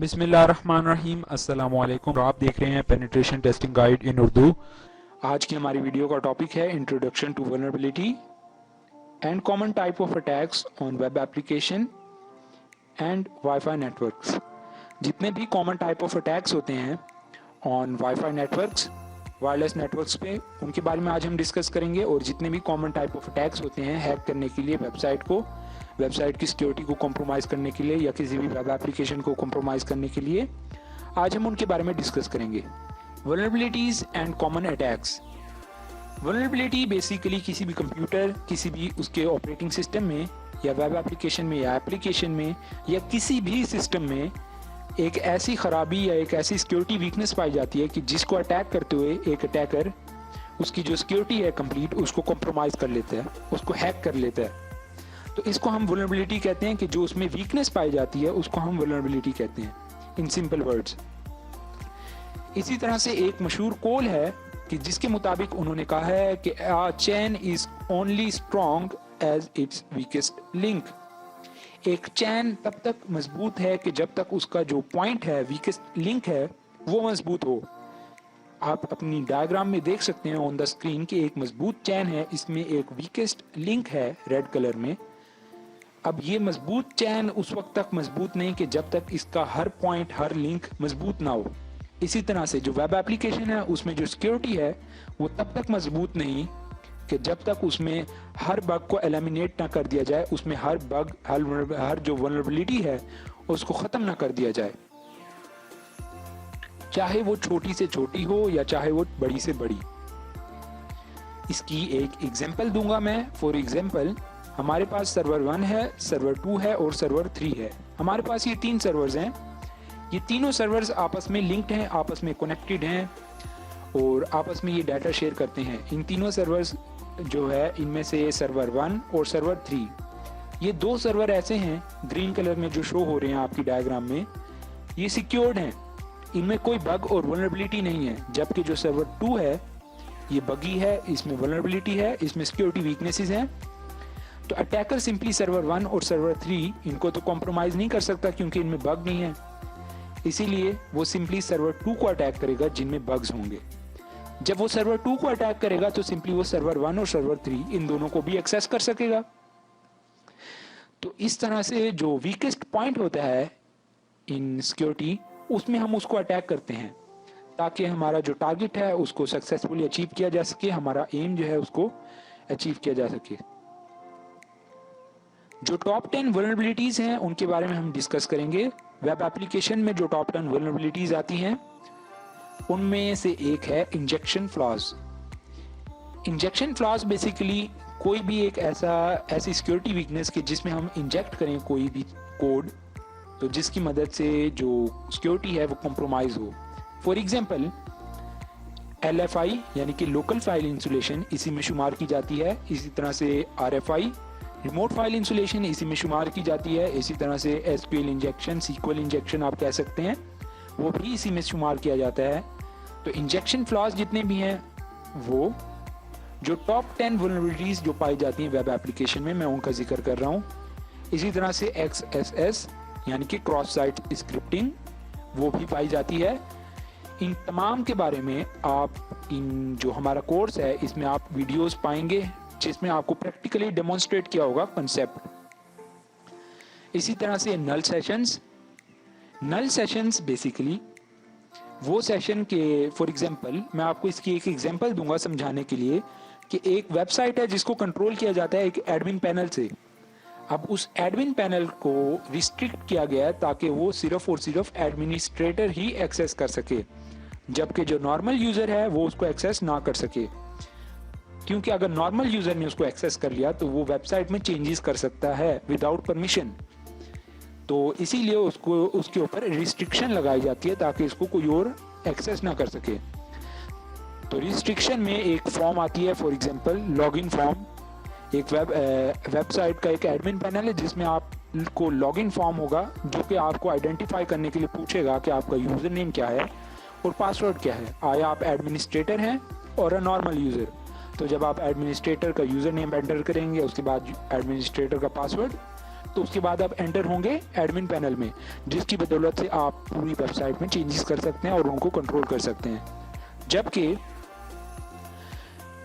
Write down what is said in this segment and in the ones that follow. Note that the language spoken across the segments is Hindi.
बिस्मिल्लाहिर्रहमानिर्रहीम अस्सलामुअलैकुम। आप देख रहे हैं penetration testing guide in Urdu. आज की हमारी वीडियो का टॉपिक है introduction to vulnerability and common type of attacks on web application and WiFi networks. जितने भी कॉमन टाइप ऑफ अटैक्स होते हैं on WiFi networks, wireless networks पे, उनके बारे में आज हम डिस्कस करेंगे। और जितने भी कॉमन टाइप ऑफ अटैक्स होते हैं हैक करने के लिए वेबसाइट की सिक्योरिटी को कॉम्प्रोमाइज़ करने के लिए या किसी भी वेब एप्लीकेशन को कॉम्प्रोमाइज़ करने के लिए, आज हम उनके बारे में डिस्कस करेंगे। Vulnerabilities and common attacks. Vulnerability basically किसी भी कंप्यूटर, किसी भी उसके ऑपरेटिंग सिस्टम में या वेब एप्लीकेशन में या एप्लीकेशन में या किसी भी सिस्टम में एक ऐसी खराबी या एक ऐसी सिक्योरिटी वीकनेस पाई जाती है कि जिसको अटैक करते हुए एक अटैकर उसकी जो सिक्योरिटी है कंप्लीट उसको कॉम्प्रोमाइज़ कर लेता है, उसको हैक कर लेता है। तो इसको हम वल्नरेबिलिटी कहते हैं कि जो उसमें वीकनेस पाई जाती है उसको हम वल्नरेबिलिटी कहते हैं, इन सिंपल वर्ड्स। इसी तरह से एक मशहूर कॉल है कि जिसके मुताबिक उन्होंने कहा है कि a chain is only strong as its weakest link. एक चैन तब तक मजबूत है कि जब तक उसका जो पॉइंट है, वीकेस्ट लिंक है, वो मजबूत हो। आप अपनी डायग्राम में देख सकते हैं ऑन द स्क्रीन कि एक मजबूत चैन है, इसमें एक वीकेस्ट लिंक है रेड कलर में। अब ये मजबूत चैन उस वक्त तक मजबूत नहीं कि जब तक इसका हर पॉइंट, हर लिंक मजबूत ना हो। इसी तरह से जो वेब एप्लीकेशन है उसमें जो सिक्योरिटी है वो तब तक मजबूत नहीं कि जब तक उसमें हर बग को एलिमिनेट ना कर दिया जाए, उसमें हर बग, हर जो वल्नरेबिलिटी है उसको ख़त्म ना कर दिया जाए, चाहे वो छोटी से छोटी हो या चाहे वो बड़ी से बड़ी। इसकी एक एग्जांपल दूंगा मैं। फॉर एग्जांपल, हमारे पास सर्वर 1 है, सर्वर 2 है और सर्वर 3 है। हमारे पास ये 3 सर्वर्स हैं। ये तीनों सर्वर्स आपस में लिंक्ड हैं, आपस में कनेक्टेड हैं और आपस में ये डाटा शेयर करते हैं। इन तीनों सर्वर्स जो है, इनमें से सर्वर 1 और सर्वर 3, ये 2 सर्वर ऐसे हैं ग्रीन कलर में जो शो हो रहे हैं आपकी डायग्राम में, ये सिक्योर्ड हैं, इनमें कोई बग और वल्नरेबिलिटी नहीं है। जबकि जो सर्वर 2 है ये बगी है, इसमें वल्नरेबिलिटी है, इसमें सिक्योरिटी वीकनेसेस हैं। तो अटैकर सिंपली सर्वर 1 और सर्वर 3 इनको तो कॉम्प्रोमाइज नहीं कर सकता क्योंकि इनमें बग नहीं है, इसीलिए वो सिंपली सर्वर 2 को अटैक करेगा जिनमें बग्स होंगे। जब वो सर्वर 2 को अटैक करेगा तो सिंपली वो सर्वर 1 और सर्वर 3 इन दोनों को भी एक्सेस कर सकेगा। तो इस तरह से जो वीकेस्ट पॉइंट होता है इन सिक्योरिटी, उसमें हम उसको अटैक करते हैं ताकि हमारा जो टारगेट है उसको सक्सेसफुली अचीव किया जा सके, हमारा एम जो है उसको अचीव किया जा सके। जो टॉप 10 वल्नरेबिलिटीज हैं उनके बारे में हम डिस्कस करेंगे। वेब एप्लीकेशन में जो टॉप 10 वल्नरेबिलिटीज आती हैं उनमें से एक है injection flaws. Injection flaws basically कोई भी एक ऐसी सिक्योरिटी वीकनेस कि जिसमें हम इंजेक्ट करें कोई भी कोड, तो जिसकी मदद से जो सिक्योरिटी है वो कॉम्प्रोमाइज हो। फॉर एग्जांपल, LFI यानी कि लोकल फाइल इंसुलेशन इसी में शुमार की जाती है। इसी तरह से RFI रिमोट फाइल इंसुलेशन इसी में शुमार की जाती है। इसी तरह से SQL इंजेक्शन, SQL इंजेक्शन आप कह सकते हैं, वो भी इसी में शुमार किया जाता है। तो इंजेक्शन फ्लॉज जितने भी हैं वो जो टॉप 10 वल्नरेबिलिटीज जो पाई जाती हैं वेब एप्लीकेशन में, मैं उनका जिक्र कर रहा हूँ। इसी तरह से XSS यानी कि क्रॉस साइट स्क्रिप्टिंग, वो भी पाई जाती है। इन तमाम के बारे में आप इन जो हमारा कोर्स है इसमें आप वीडियोस पाएंगे जिसमें आपको प्रैक्टिकली डेमोन्स्ट्रेट किया होगा कंसेप्ट। इसी तरह से नल सेशंस बेसिकली वो सेशन के, फॉर एग्जांपल मैं आपको इसकी एक एग्जांपल दूंगा समझाने के लिए कि एक वेबसाइट है जिसको कंट्रोल किया जाता है एक एडमिन पैनल से। अब उस एडमिन पैनल को रिस्ट्रिक्ट किया गया है ताकि वो सिर्फ और सिर्फ एडमिनिस्ट्रेटर ही एक्सेस कर सके, जबकि जो नॉर्मल यूजर है वो उसको एक्सेस ना कर सके। क्योंकि अगर नॉर्मल यूजर ने उसको एक्सेस कर लिया तो वो वेबसाइट में चेंजेस कर सकता है विदाउट परमिशन। तो इसीलिए उसको उसके ऊपर रिस्ट्रिक्शन लगाई जाती है ताकि इसको कोई और एक्सेस ना कर सके। तो रिस्ट्रिक्शन में एक फॉर्म आती है, फॉर एग्जांपल लॉगिन फॉर्म। एक वेबसाइट का एक एडमिन पैनल है जिसमें आपको लॉगिन फॉर्म होगा जो कि आपको आइडेंटिफाई करने के लिए पूछेगा कि आपका यूजर नेम क्या है और पासवर्ड क्या है। आया आप एडमिनिस्ट्रेटर हैं और अ नॉर्मल यूजर। तो जब आप एडमिनिस्ट्रेटर का यूजर नेम एंटर करेंगे उसके बाद एडमिनिस्ट्रेटर का पासवर्ड, तो उसके बाद आप एंटर होंगे एडमिन पैनल में, जिसकी बदौलत से आप पूरी वेबसाइट में चेंजेस कर सकते हैं और उनको कंट्रोल कर सकते हैं। जबकि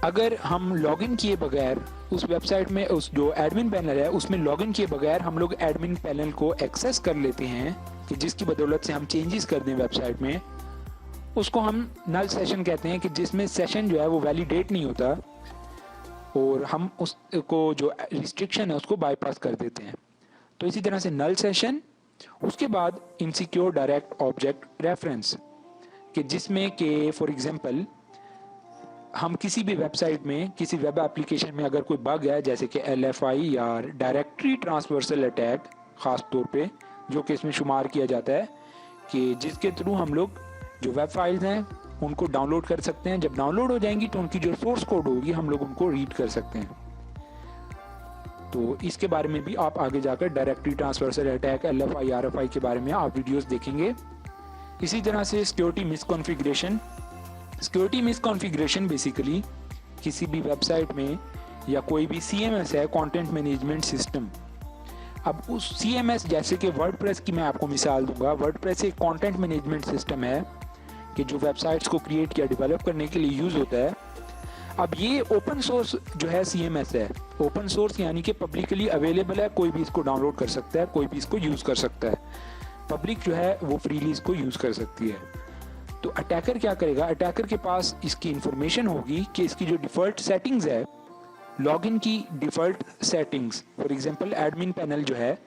अगर हम लॉगिन किए बगैर उस वेबसाइट में, उस जो एडमिन पैनल है उसमें लॉगिन किए बगैर हम लोग एडमिन पैनल को एक्सेस कर लेते हैं, कि जिसकी बदौलत से हम चेंजेस कर दें वेबसाइट में, उसको हम नल सेशन कहते हैं, कि जिसमें सेशन जो है वो वैलिडेट नहीं होता और हम उसको जो रिस्ट्रिक्शन है उसको बाईपास कर देते हैं। तो इसी तरह से नल सेशन, उसके बाद इनसिक्योर डायरेक्ट ऑब्जेक्ट रेफरेंस, कि जिसमें कि फॉर एग्जांपल हम किसी भी वेबसाइट में, किसी वेब एप्लीकेशन में अगर कोई बग है, जैसे कि LFI या डायरेक्टरी ट्रांसवर्सल अटैक ख़ास तौर पे, जो कि इसमें शुमार किया जाता है, कि जिसके थ्रू हम लोग जो वेब फाइल्स हैं उनको डाउनलोड कर सकते हैं। जब डाउनलोड हो जाएंगी तो उनकी जो सोर्स कोड होगी हम लोग उनको रीड कर सकते हैं। तो इसके बारे में भी आप आगे जाकर directory transversal attack, LFI, RFI के बारे में आप वीडियोस देखेंगे। इसी तरह से security misconfiguration. Security misconfiguration basically किसी भी वेबसाइट में या कोई भी CMS है, कंटेंट मैनेजमेंट सिस्टम। अब उस CMS, जैसे कि वर्डप्रेस की मैं आपको मिसाल दूंगा, वर्डप्रेस एक कंटेंट मैनेजमेंट सिस्टम है कि जो वेबसाइट्स को क्रिएट या डेवलप करने के लिए यूज़ होता है। अब ये ओपन सोर्स जो है CMS है, ओपन सोर्स यानी कि पब्लिकली अवेलेबल है, कोई भी इसको डाउनलोड कर सकता है, कोई भी इसको यूज़ कर सकता है। पब्लिक जो है वो फ्रीली इसको यूज़ कर सकती है। तो अटैकर क्या करेगा, अटैकर के पास इसकी इंफॉर्मेशन होगी कि इसकी जो डिफ़ॉल्ट सेटिंग्स है, लॉगिन की default settings, for example admin panel जो है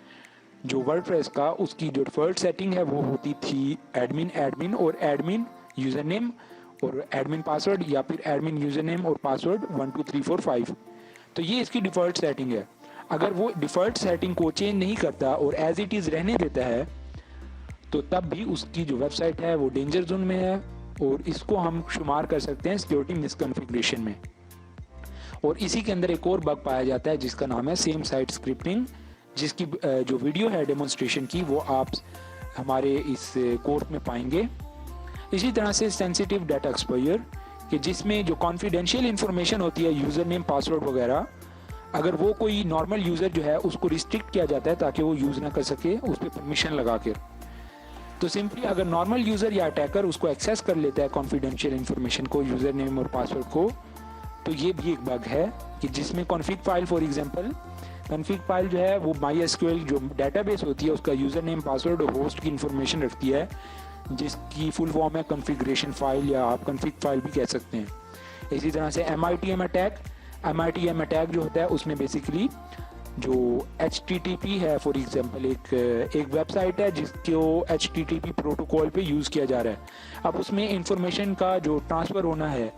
जो वर्डप्रेस का, उसकी जो डिफ़ॉल्ट सेटिंग है वो होती थी एडमिन और एडमिन यूज़र नेम और एडमिन पासवर्ड, या फिर एडमिन यूज़र नेम और पासवर्ड 1 2 3 4 5। तो ये इसकी डिफ़ॉल्ट सेटिंग है। अगर वो डिफ़ॉल्ट सेटिंग को चेंज नहीं करता और एज इट इज़ रहने देता है, तो तब भी उसकी जो वेबसाइट है वो डेंजर जोन में है, और इसको हम शुमार कर सकते हैं सिक्योरिटी मिसकॉन्फ़िगरेशन में। और इसी के अंदर एक और बग पाया जाता है जिसका नाम है सेम साइट स्क्रिप्टिंग, जिसकी जो वीडियो है डेमोन्स्ट्रेशन की वो आप हमारे इस कोर्स में पाएंगे। इसी तरह से सेंसिटिव डाटा एक्सपोजर, कि जिसमें जो कॉन्फिडेंशियल इंफॉर्मेशन होती है, यूज़र नेम, पासवर्ड वगैरह, अगर वो कोई नॉर्मल यूज़र जो है उसको रिस्ट्रिक्ट किया जाता है ताकि वो यूज़ ना कर सके उस पर परमिशन लगा कर। तो सिंपली अगर नॉर्मल यूज़र या अटैकर उसको एक्सेस कर लेता है कॉन्फिडेंशियल इंफॉर्मेशन को, यूज़र नेम और पासवर्ड को, तो ये भी एक बग है कि जिसमें config file, for example config file जो है वो MySQL जो डेटाबेस होती है उसका यूज़र नेम, पासवर्ड और होस्ट की इंफॉर्मेशन रखती है, जिसकी फुल फॉर्म है कॉन्फ़िगरेशन फाइल, या आप कॉन्फिग फाइल भी कह सकते हैं। इसी तरह से MITM अटैक जो होता है उसमें बेसिकली जो HTTP है, फॉर एग्जांपल एक वेबसाइट है जिसको HTTP प्रोटोकॉल पे यूज़ किया जा रहा है। अब उसमें इंफॉर्मेशन का जो ट्रांसफ़र होना है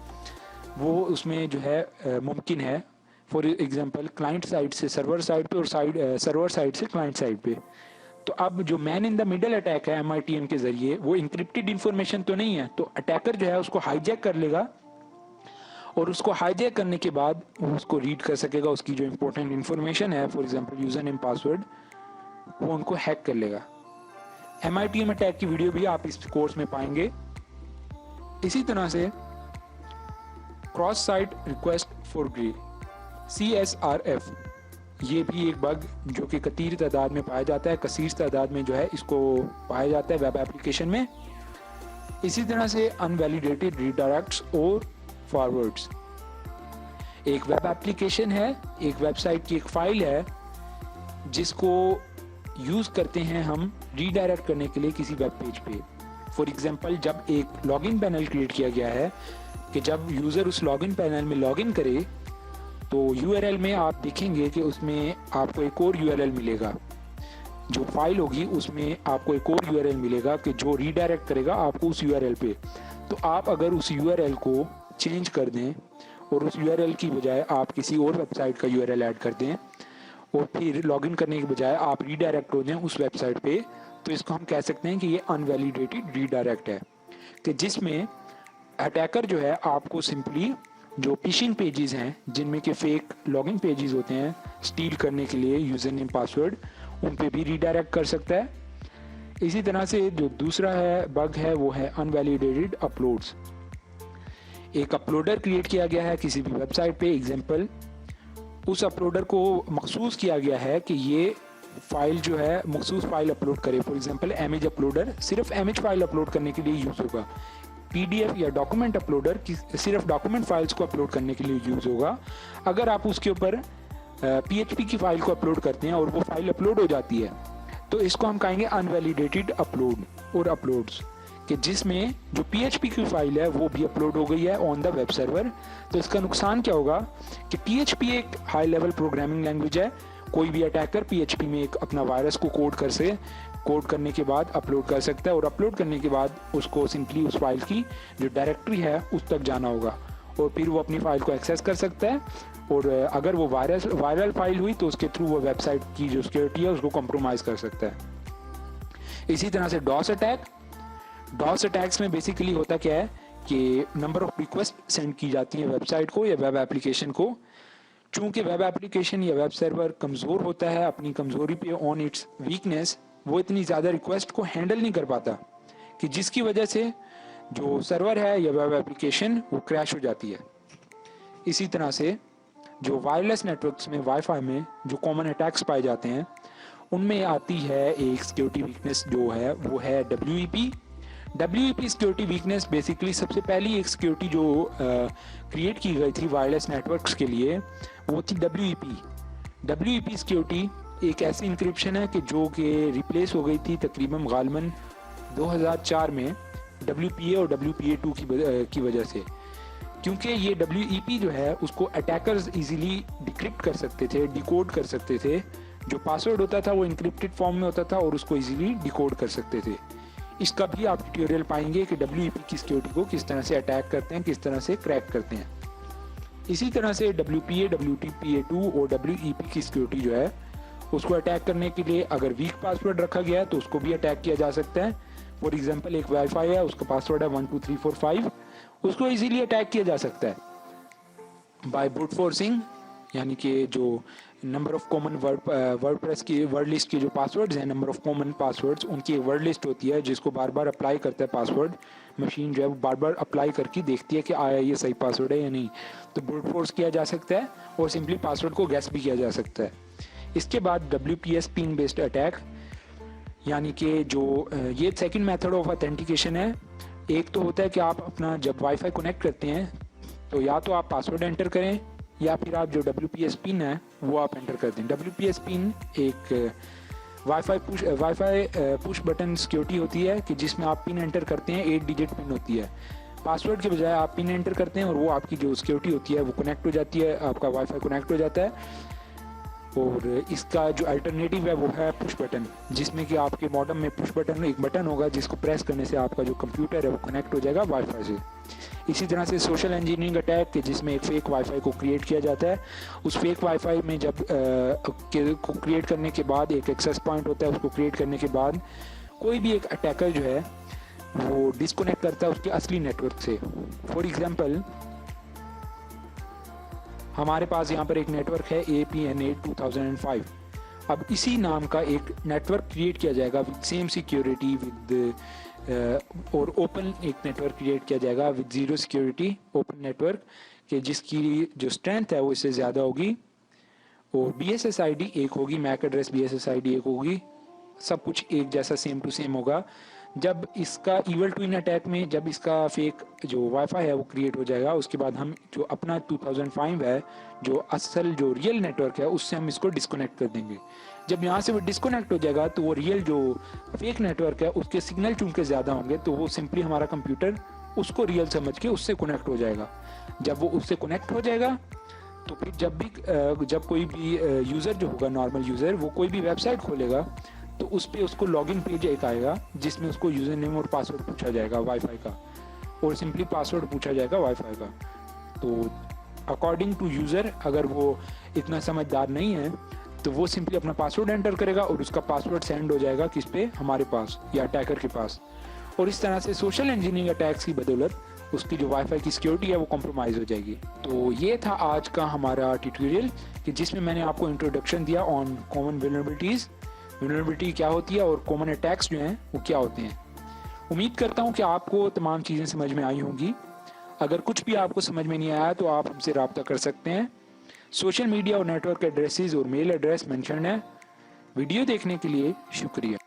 वो उसमें जो है मुमकिन है, फॉर एग्जांपल क्लाइंट साइड से सर्वर साइड पे और सर्वर साइड से क्लाइंट साइड पे। तो अब जो man in the middle attack है MITM के ज़रिए, वो इंक्रिप्टेड इंफॉर्मेशन तो नहीं है, तो अटैकर जो है उसको हाईजैक कर लेगा और उसको हाईजैक करने के बाद वो उसको रीड कर सकेगा, उसकी जो इंपॉर्टेंट इन्फॉर्मेशन है, for example user name, password, वो उनको हैक कर लेगा। MITM अटैक की वीडियो भी आप इस कोर्स में पाएंगे। इसी तरह से क्रॉस साइट रिक्वेस्ट फॉरग्री, CSRF, ये भी एक बग जो कि कसीर तादाद में पाया जाता है, कसीर तादाद में जो है इसको पाया जाता है वेब एप्लीकेशन में। इसी तरह से अनवैलिडेटेड रीडायरेक्ट्स और फॉरवर्ड्स, एक वेब एप्लीकेशन है, एक वेबसाइट की एक फाइल है जिसको यूज़ करते हैं हम रीडायरेक्ट करने के लिए किसी वेब पेज पे। फॉर एग्जांपल जब एक लॉगिन पैनल क्रिएट किया गया है कि जब यूज़र उस लॉगिन पैनल में लॉगिन करे तो URL में आप देखेंगे कि उसमें आपको एक और URL मिलेगा, जो फाइल होगी उसमें आपको एक और URL मिलेगा कि जो रीडायरेक्ट करेगा आपको उस URL पे। तो आप अगर उस URL को चेंज कर दें और उस URL की बजाय आप किसी और वेबसाइट का URL ऐड कर दें और फिर लॉगिन करने के बजाय आप रीडायरेक्ट हो जाएं उस वेबसाइट पे, तो इसको हम कह सकते हैं कि ये अनवैलिडेटेड रीडायरेक्ट है, कि जिसमें अटैकर जो है आपको सिंपली जो फिशिंग पेजेस हैं जिनमें कि फेक लॉगिन पेजेस होते हैं स्टील करने के लिए यूज़र नेम, पासवर्ड, उन पे भी रीडायरेक्ट कर सकता है। इसी तरह से जो दूसरा है बग है वो है अनवैलिडेटेड अपलोड्स। एक अपलोडर क्रिएट किया गया है किसी भी वेबसाइट पे, एग्जांपल उस अपलोडर को मखसूस किया गया है कि ये फाइल जो है मखसूस फाइल अपलोड करे, फॉर एग्जांपल इमेज अपलोडर सिर्फ इमेज फाइल अपलोड करने के लिए यूज़ होगा, पीडीएफ या डॉक्यूमेंट अपलोडर सिर्फ डॉक्यूमेंट फाइल्स को अपलोड करने के लिए यूज़ होगा। अगर आप उसके ऊपर पीएचपी की फाइल को अपलोड करते हैं और वो फाइल अपलोड हो जाती है तो इसको हम कहेंगे अनवैलिडेटेड अपलोड और अपलोड्स, कि जिसमें जो पीएचपी की फाइल है वो भी अपलोड हो गई है ऑन द वेब सर्वर। तो इसका नुकसान क्या होगा कि पीएचपी एक हाई लेवल प्रोग्रामिंग लैंग्वेज है, कोई भी अटैकर पीएचपी में एक अपना वायरस को कोड करने के बाद अपलोड कर सकता है और अपलोड करने के बाद उसको सिंपली उस फाइल की जो डायरेक्टरी है उस तक जाना होगा और फिर वो अपनी फाइल को एक्सेस कर सकता है और अगर वो वायरल फाइल हुई तो उसके थ्रू वो वेबसाइट की जो सिक्योरिटी है उसको कॉम्प्रोमाइज़ कर सकता है। इसी तरह से डॉस अटैक्स में बेसिकली होता क्या है कि नंबर ऑफ रिक्वेस्ट सेंड की जाती है वेबसाइट को या वेब एप्लीकेशन को। चूंकि वेब एप्लीकेशन या वेब सर्वर कमज़ोर होता है, अपनी कमज़ोरी पे ऑन इट्स वीकनेस वो इतनी ज़्यादा रिक्वेस्ट को हैंडल नहीं कर पाता कि जिसकी वजह से जो सर्वर है या वेब एप्लीकेशन वो क्रैश हो जाती है। इसी तरह से जो वायरलेस नेटवर्क्स में वाईफाई में जो कॉमन अटैक्स पाए जाते हैं उनमें आती है एक सिक्योरिटी वीकनेस जो है वो है WEP सिक्योरिटी वीकनेस। बेसिकली सबसे पहली एक सिक्योरिटी जो क्रिएट की गई थी वायरलेस नेटवर्क्स के लिए वो थी WEP सिक्योरिटी एक ऐसी इंक्रिप्शन है कि जो कि रिप्लेस हो गई थी तकरीबन गालबन 2004 में WPA और WPA2 की वजह से, क्योंकि ये WEP जो है उसको अटैकर्स इजीली डिक्रिप्ट कर सकते थे, डिकोड कर सकते थे। जो पासवर्ड होता था वो इंक्रिप्टेड फॉर्म में होता था और उसको इजीली डिकोड कर सकते थे। इसका भी आप ट्यूटोरियल पाएंगे कि WEP की सिक्योरिटी को किस तरह से अटैक करते हैं, किस तरह से क्रैक करते हैं। इसी तरह से WPA, WPA2 और WEP की सिक्योरिटी जो है उसको अटैक करने के लिए अगर वीक पासवर्ड रखा गया है तो उसको भी अटैक किया जा सकता है। फॉर एग्जांपल एक वाईफाई है, उसका पासवर्ड है 12345, उसको इजीली अटैक किया जा सकता है बाय ब्रूट फोर्सिंग, यानी कि जो नंबर ऑफ कॉमन वर्डप्रेस की वर्ड लिस्ट के जो पासवर्ड्स हैं, नंबर ऑफ कॉमन पासवर्ड्स, उनकी एक वर्ड लिस्ट होती है जिसको बार बार अप्लाई करता है पासवर्ड मशीन जो है वो बार बार अप्लाई करके देखती है कि आया ये सही पासवर्ड है या नहीं। तो ब्रूट फोर्स किया जा सकता है और सिंपली पासवर्ड को गैस भी किया जा सकता है। इसके बाद WPS पिन बेस्ड अटैक, यानी कि जो ये सेकंड मेथड ऑफ ऑथेंटिकेशन है। एक तो होता है कि आप अपना जब वाईफाई कनेक्ट करते हैं तो या तो आप पासवर्ड एंटर करें या फिर आप जो WPS पिन है वो आप एंटर कर दें। WPS पिन एक वाईफाई पुश बटन सिक्योरिटी होती है कि जिसमें आप पिन एंटर करते हैं, 8 डिजिट पिन होती है। पासवर्ड के बजाय आप पिन एंटर करते हैं और वो आपकी जो सिक्योरिटी होती है वो कनेक्ट हो जाती है, आपका वाईफाई कनेक्ट हो जाता है। और इसका जो अल्टरनेटिव है वो है पुश बटन, जिसमें कि आपके मॉडम में पुश बटन एक बटन होगा जिसको प्रेस करने से आपका जो कंप्यूटर है वो कनेक्ट हो जाएगा वाईफाई से। इसी तरह से सोशल इंजीनियरिंग अटैक जिसमें एक फेक वाईफाई को क्रिएट किया जाता है। उस फेक वाईफाई में जब को क्रिएट करने के बाद एक एक्सेस पॉइंट होता है, उसको क्रिएट करने के बाद कोई भी एक अटैकर जो है वो डिस्कनेक्ट करता है उसके असली नेटवर्क से। फॉर एग्जाम्पल हमारे पास यहाँ पर एक नेटवर्क है APNA 2005। अब इसी नाम का एक नेटवर्क क्रिएट किया जाएगा विद सेम सिक्योरिटी विद और ओपन एक नेटवर्क क्रिएट किया जाएगा with zero security open network के जिसकी जो स्ट्रेंथ है वो इससे ज़्यादा होगी और BSSID एक होगी, मैक एड्रेस BSSID एक होगी, सब कुछ एक जैसा सेम टू सेम होगा। जब इसका इवल ट्विन अटैक में जब इसका फेक जो वाईफाई है वो क्रिएट हो जाएगा उसके बाद हम जो अपना 2005 है जो असल जो रियल नेटवर्क है उससे हम इसको डिस्कनेक्ट कर देंगे। जब यहाँ से वो डिस्कनेक्ट हो जाएगा तो वो रियल जो फेक नेटवर्क है उसके सिग्नल चूंकि ज़्यादा होंगे तो वो सिंपली हमारा कंप्यूटर उसको रियल समझ के उससे कनेक्ट हो जाएगा। जब वो उससे कनेक्ट हो जाएगा तो फिर जब कोई भी यूज़र जो होगा नॉर्मल यूज़र वो कोई भी वेबसाइट खोलेगा तो उस पर उसको लॉगिन पेज एक आएगा जिसमें उसको यूज़र नेम और पासवर्ड पूछा जाएगा वाईफाई का और सिंपली पासवर्ड पूछा जाएगा वाईफाई का। तो अकॉर्डिंग टू यूज़र अगर वो इतना समझदार नहीं है तो वो सिंपली अपना पासवर्ड एंटर करेगा और उसका पासवर्ड सेंड हो जाएगा किस पे, हमारे पास या अटैकर के पास। और इस तरह से सोशल इंजीनियरिंग अटैक्स की बदौलत उसकी जो वाईफाई की सिक्योरिटी है वो कॉम्प्रोमाइज़ हो जाएगी। तो ये था आज का हमारा ट्यूटोरियल कि जिसमें मैंने आपको इंट्रोडक्शन दिया ऑन कॉमन वल्नरेबिलिटी क्या होती है और कॉमन अटैक्स जो हैं वो क्या होते हैं। उम्मीद करता हूँ कि आपको तमाम चीज़ें समझ में आई होंगी। अगर कुछ भी आपको समझ में नहीं आया तो आप हमसे रब्ता कर सकते हैं। सोशल मीडिया और नेटवर्क एड्रेसेस और मेल एड्रेस मेंशन है। वीडियो देखने के लिए शुक्रिया।